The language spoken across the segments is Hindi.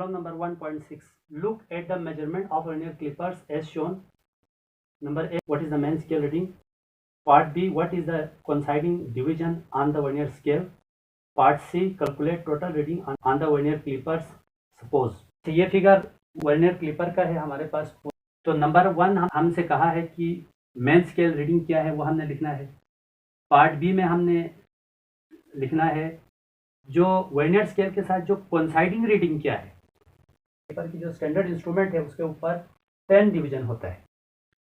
Problem number 1.6. Look at the measurement of vernier clippers as shown. Number A, what is the main scale reading? Part B, what is the coinciding division on the vernier scale? Part C, calculate total reading on the vernier clippers. Suppose तो ये फिगर वर्नियर क्लिपर का है हमारे पास। तो नंबर 1 हमसे कहा है कि मेन स्केल रीडिंग क्या है वो हमने लिखना है। पार्ट बी में हमने लिखना है जो वर्नियर स्केल के साथ जो कोइंसाइडिंग रीडिंग क्या है। पेपर की जो स्टैंडर्ड इंस्ट्रूमेंट है उसके ऊपर 10 डिवीजन होता है।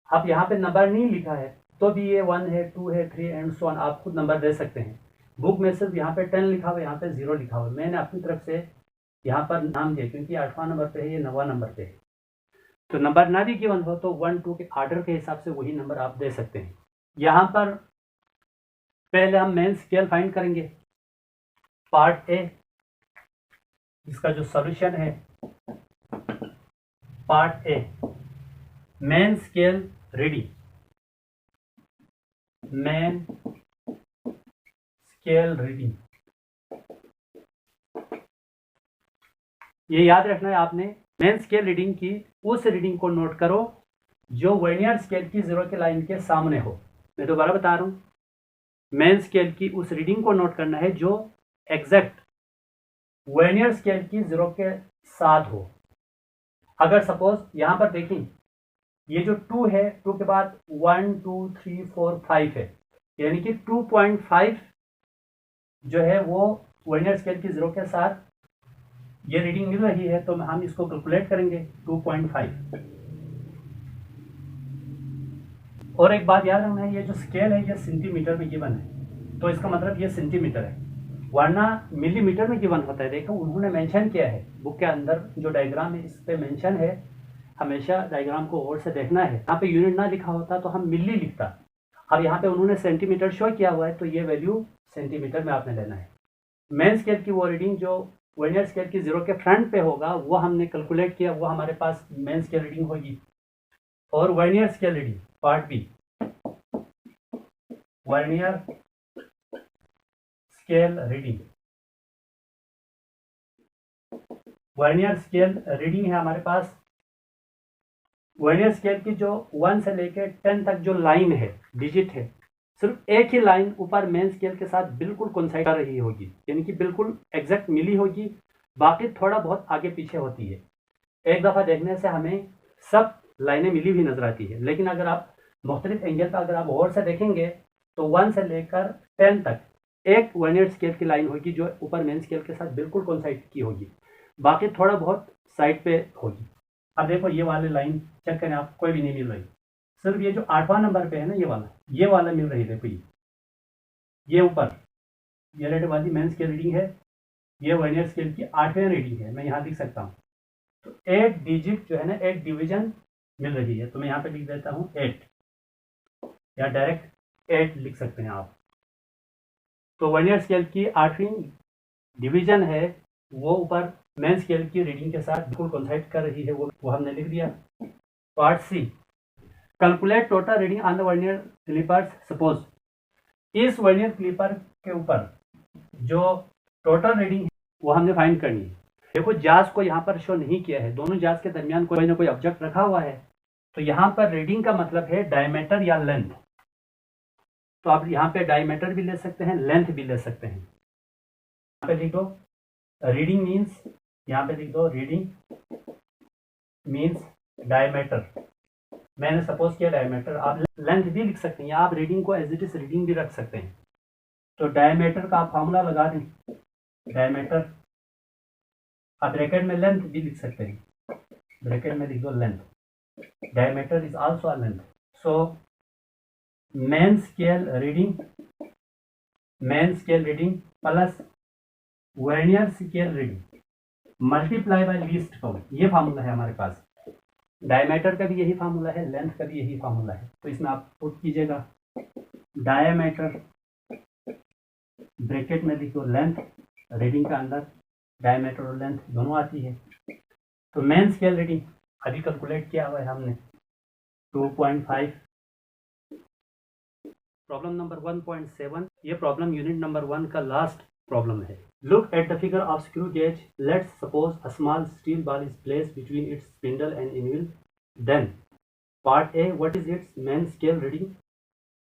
अब यहाँ पे नंबर नहीं लिखा है तो भी ये 1 है, 2 है, 3 एंड सो ऑन आप खुद नंबर दे सकते हैं। बुक में सिर्फ यहाँ पे 10 लिखा हुआ है, यहाँ पे 0 लिखा हुआ है। मैंने अपनी तरफ से यहाँ पर नाम दिया क्योंकि 8वां नंबर पे है, ये 9वां नंबर पे है। तो नंबर ना भी गिवन हो तो 1, 2 के ऑर्डर के हिसाब से वही नंबर आप दे सकते हैं। यहाँ पर पहले हम मेन स्केल फाइंड करेंगे। पार्ट ए इसका जो सॉल्यूशन है, part A main scale reading, main scale reading, ये याद रखना है आपने। मेन स्केल रीडिंग की उस रीडिंग को नोट करो जो वर्नियर स्केल की 0 के लाइन के सामने हो। मैं दोबारा बता रहा हूँ, मेन स्केल की उस रीडिंग को नोट करना है जो एग्जैक्ट वर्नियर स्केल की 0 के साथ हो। अगर सपोज यहाँ पर देखें ये जो 2 है, 2 के बाद 1, 2, 3, 4, 5 है, यानी कि 2.5 जो है वो वर्नियर स्केल की 0 के साथ ये रीडिंग मिल रही है। तो हम इसको कैलकुलेट करेंगे 2.5। और एक बात याद रखना है, ये जो स्केल है ये सेंटीमीटर में गिवन है, तो इसका मतलब ये सेंटीमीटर है, वरना मिलीमीटर में गिवन होता है। देखो उन्होंने मेंशन किया है बुक के अंदर, जो डायग्राम है इस पे मेंशन है। हमेशा डायग्राम को और से देखना है। यहाँ पे यूनिट ना लिखा होता तो हम मिली लिखता। अब यहाँ पे उन्होंने सेंटीमीटर शो किया हुआ है तो ये वैल्यू सेंटीमीटर में आपने लेना है। मेन स्केल की वो रीडिंग जो वर्नियर स्केल की 0 के फ्रंट पे होगा वो हमने कैलकुलेट किया, वो हमारे पास मेन स्केल रीडिंग होगी। और vernier scale reading part B, vernier scale reading, vernier scale reading है हमारे पास। वर्नियर स्केल की जो 1 से लेकर 10 तक जो लाइन है, डिजिट है, सिर्फ एक ही लाइन ऊपर मेन स्केल के साथ बिल्कुल कोइंसाइड कर रही होगी, यानी कि बिल्कुल एग्जैक्ट मिली होगी। बाकी थोड़ा बहुत आगे पीछे होती है। एक दफ़ा देखने से हमें सब लाइनें मिली हुई नजर आती है, लेकिन अगर आप मुख्तलिफ एंगल पर अगर आप गौर से देखेंगे तो 1 से लेकर 10 तक एक वर्नियर स्केल की लाइन होगी जो ऊपर मेन स्केल के साथ बिल्कुल कोइंसाइड की होगी, बाकी थोड़ा बहुत साइड पे होगी। अब देखो ये वाली लाइन चेक करें आप, कोई भी नहीं मिल रही, सिर्फ ये जो 8वां नंबर पे है ना ये वाला मिल रही है। देखो ये ऊपर ये रेड वाली मेन स्केल रीडिंग है, ये वर्नियर स्केल की 8वें रीडिंग है। मैं यहाँ लिख सकता हूँ तो 8 डिजिट जो है ना, 8 डिवीजन मिल रही है। तो मैं यहाँ पे लिख देता हूँ 8, या डायरेक्ट 8 लिख सकते हैं आप। तो वर्नियर स्केल की 8वीं डिवीजन है वो ऊपर मेन स्केल की रीडिंग के साथ बिल्कुल कोइंसाइड कर रही है, वो हमने लिख दिया। Part C, calculate total reading on the vernier clippers. Suppose इस वर्नियर क्लिपर के ऊपर जो टोटल रीडिंग है वो हमने फाइंड करनी है। देखो जाज को यहाँ पर शो नहीं किया है, दोनों जाज के दरमियान कोई ना कोई ऑब्जेक्ट रखा हुआ है, तो यहाँ पर रीडिंग का मतलब है डायमीटर या लेंथ। तो आप यहाँ पे डायमीटर भी ले सकते हैं, लेंथ भी ले सकते हैं। यहाँ पे लिख दो रीडिंग मीन्स, यहाँ पे लिख दो रीडिंग मीन्स डायमीटर। मैंने सपोज किया डायमीटर, आप लेंथ भी लिख सकते हैं, या आप रीडिंग को एज इट इज रीडिंग भी रख सकते हैं। तो डायमीटर का आप फॉर्मूला लगा दें, डायमीटर। आप ब्रैकेट में लेंथ भी लिख सकते हैं, ब्रैकेट में लिख दो length, diameter is also a length. So main scale reading plus vernier scale reading multiply by least count, ये फार्मूला है हमारे पास। डायमीटर का भी यही फार्मूला है, लेंथ का भी यही फार्मूला है। तो इसमें आप पुट कीजिएगा डायमीटर, ब्रैकेट में लिखो लेंथ, रीडिंग का अंदर डायमीटर और लेंथ दोनों आती है। तो मेन स्केल रीडिंग अभी कैलकुलेट किया हुआ है हमने 2.5। प्रॉब्लम नंबर 1.7, ये प्रॉब्लम यूनिट नंबर 1 का लास्ट प्रॉब्लम है। Look at the figure of screw gauge. Let's suppose a small steel ball is placed between its spindle and anvil. Then part A, what is its main scale reading?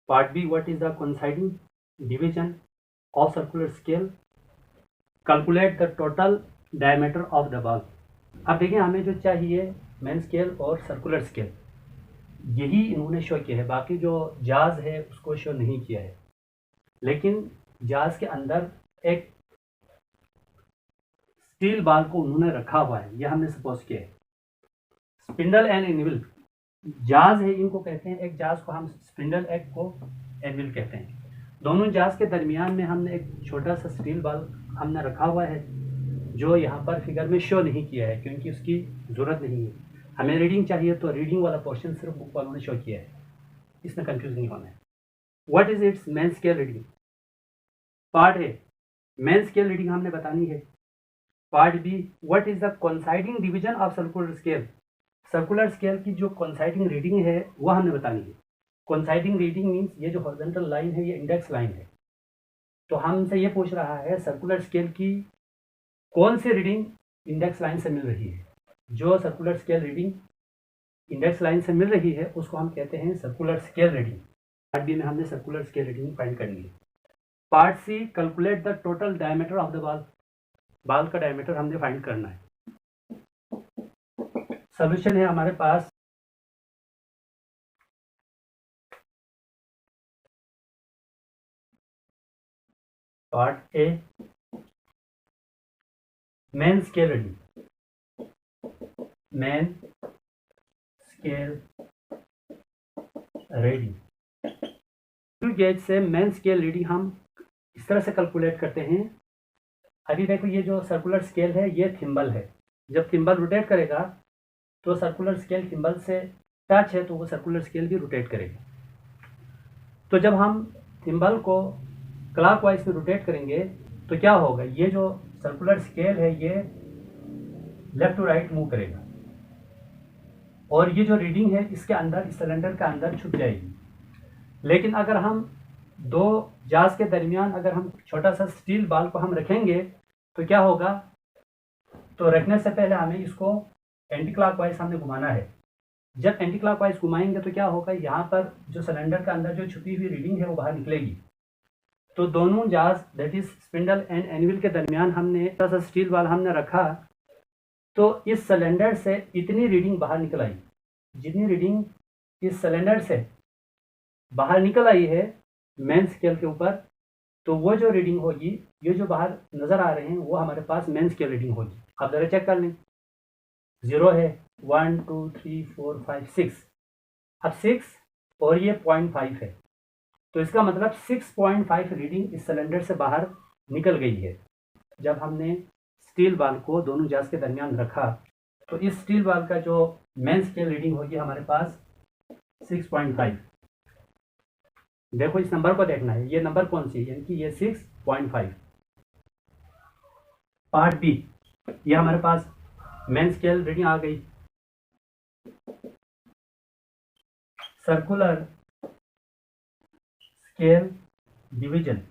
Part B, what is the coinciding division of circular scale? Calculate the total diameter of the ball. अब देखिए, हमें जो चाहिए मेन स्केल और सर्कुलर स्केल, यही इन्होंने शो किया है। बाकी जो जाज है उसको शो नहीं किया है, लेकिन जाज के अंदर एक स्टील बॉल को उन्होंने रखा हुआ है, यह हमने सपोज किया है। स्पिंडल एंड एनविल जाज है, इनको कहते हैं। एक जाज को हम स्पिंडल, एक को एनविल कहते हैं। दोनों जाज के दरमियान में हमने एक छोटा सा स्टील बॉल हमने रखा हुआ है, जो यहाँ पर फिगर में शो नहीं किया है क्योंकि उसकी ज़रूरत नहीं है। हमें रीडिंग चाहिए तो रीडिंग वाला पोर्शन सिर्फ बुक वालों ने शो किया है, इसमें कंफ्यूज नहीं होना है। What is its main scale reading? Part A, main scale reading हमने बतानी है। Part B, what is the coinciding division of circular scale? Circular scale की जो कोइंसाइडिंग रीडिंग है वह हमने बतानी है। कोइंसाइडिंग रीडिंग मीन्स ये जो हॉरिजॉन्टल लाइन है ये इंडेक्स लाइन है। तो हमसे ये पूछ रहा है सर्कुलर स्केल की कौन सी रीडिंग इंडेक्स लाइन से मिल रही है। जो circular scale reading index line से मिल रही है उसको हम कहते हैं circular scale reading. Part B में हमने सर्कुलर स्केल रीडिंग फाइंड करनी है। Part C, calculate the total diameter of the ball. Ball का डायमीटर हमने फाइंड करना है। सॉल्यूशन है हमारे पास part A, main scale reading. Main scale reading screw gauge से मेन स्केल रीडिंग हम इस तरह से कैलकुलेट करते हैं। अभी देखो, ये जो सर्कुलर स्केल है ये थिम्बल है। जब थिम्बल रोटेट करेगा तो सर्कुलर स्केल थिम्बल से टच है तो वो सर्कुलर स्केल भी रोटेट करेगा। तो जब हम थिम्बल को क्लॉकवाइज में रोटेट करेंगे तो क्या होगा, ये जो सर्कुलर स्केल है ये लेफ्ट टू राइट मूव करेगा और ये जो रीडिंग है इसके अंदर, इस सिलेंडर के अंदर छुप जाएगी। लेकिन अगर हम दो जाज के दरमियान अगर हम छोटा सा स्टील बॉल को हम रखेंगे तो क्या होगा, तो रखने से पहले हमें इसको एंटी क्लॉकवाइज हमने घुमाना है। जब एंटी क्लॉकवाइज घुमाएंगे तो क्या होगा, यहाँ पर जो सिलेंडर के अंदर जो छुपी हुई रीडिंग है वो बाहर निकलेगी। तो दोनों जाज that is spindle and anvil के दरमियान हमने छोटा सा स्टील बॉल हमने रखा, तो इस सिलेंडर से इतनी रीडिंग बाहर निकल आई। जितनी रीडिंग इस सिलेंडर से बाहर निकल आई है मेन स्केल के ऊपर, तो वो जो रीडिंग होगी, ये जो बाहर नज़र आ रहे हैं वो हमारे पास मेन स्केल रीडिंग होगी। आप ज़रा चेक कर लें, 0 है, 1 2 3 4 5 6, अब 6 और ये 0.5 है, तो इसका मतलब 6.5 रीडिंग इस सिलेंडर से बाहर निकल गई है। जब हमने स्टील बॉल को दोनों जाज के दरमियान रखा तो इस स्टील बॉल का जो मेन स्केल रीडिंग होगी हमारे पास 6.5। देखो, इस नंबर को देखना है, ये नंबर कौन सी है, यानी कि ये 6.5। पार्ट बी, ये हमारे पास मेन स्केल रीडिंग आ गई। Circular scale division,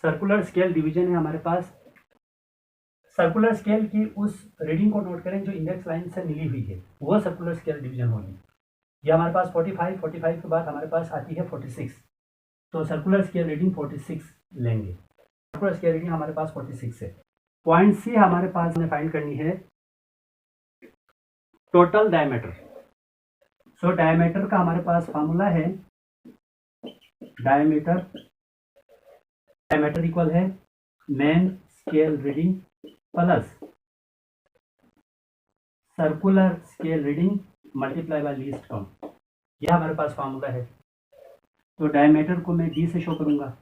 circular scale division है हमारे पास। सर्कुलर स्केल की उस रीडिंग को नोट करें जो इंडेक्स लाइन से मिली हुई है, वो सर्कुलर स्केल डिवीजन होगी। ये हमारे पास 45 के बाद हमारे पास आती है 46, तो सर्कुलर स्केल रीडिंग 46 लेंगे। सर्कुलर स्केल रीडिंग हमारे पास 46 है। पॉइंट सी हमारे पास हमें फाइंड करनी है टोटल डायमीटर। सो डायमीटर का हमारे पास फार्मूला है, डायमीटर इक्वल है main scale reading plus circular scale reading multiply by least count. यह हमारे पास फार्मूला है। तो डायमीटर को मैं डी से शो करूंगा।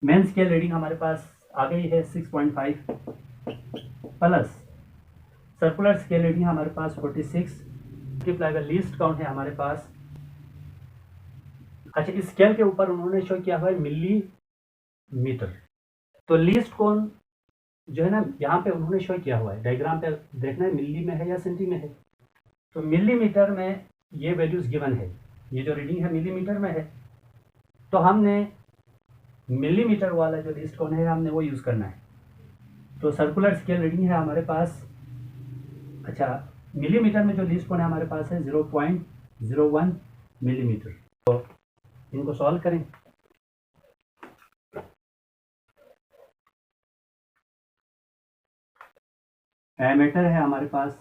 मेन स्केल रीडिंग हमारे पास आ गई है 6.5 प्लस सर्कुलर स्केल रीडिंग हमारे पास 46 मल्टीप्लाई बाय लीस्ट काउंट है हमारे पास। अच्छा, इस स्केल के ऊपर उन्होंने शो किया हुआ है मिलीमीटर, तो लीस्ट काउंट जो है ना यहाँ पे उन्होंने शो किया हुआ है, डायग्राम पे देखना है मिली में है या सेंटी में है। तो मिलीमीटर में ये वैल्यूज गिवन है, ये जो रीडिंग है मिलीमीटर में है। तो हमने मिलीमीटर वाला जो लीस्ट काउंट है हमने वो यूज़ करना है। तो सर्कुलर स्केल रीडिंग है हमारे पास, अच्छा मिलीमीटर में जो लीस्ट काउंट है हमारे पास है 0.01 मिलीमीटर। तो इनको सॉल्व करें। डायमीटर है हमारे पास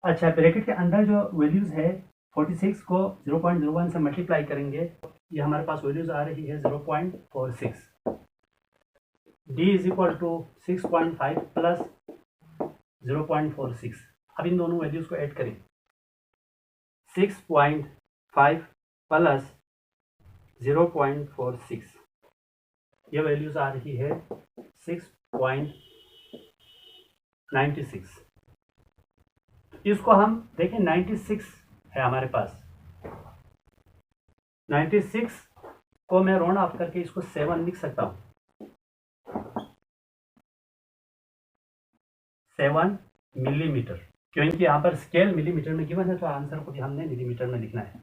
अच्छा, ब्रैकेट के अंदर जो वैल्यूज़ है 46 को 0.01 से मल्टीप्लाई करेंगे, ये हमारे पास वैल्यूज़ आ रही है 0.46। d is equal to 6.5 plus 0.46। अब इन दोनों वैल्यूज़ को ऐड करें, 6.5 प्लस 0.46, ये वैल्यूज़ आ रही है 6.96। इसको हम देखें 96 है हमारे पास, 96 को मैं राउंड ऑफ करके इसको 7 लिख सकता हूँ, 7 मिलीमीटर, क्योंकि यहाँ पर स्केल मिलीमीटर में गिवन है तो आंसर को भी हमने मिलीमीटर में लिखना है।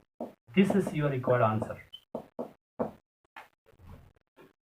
This is your required answer.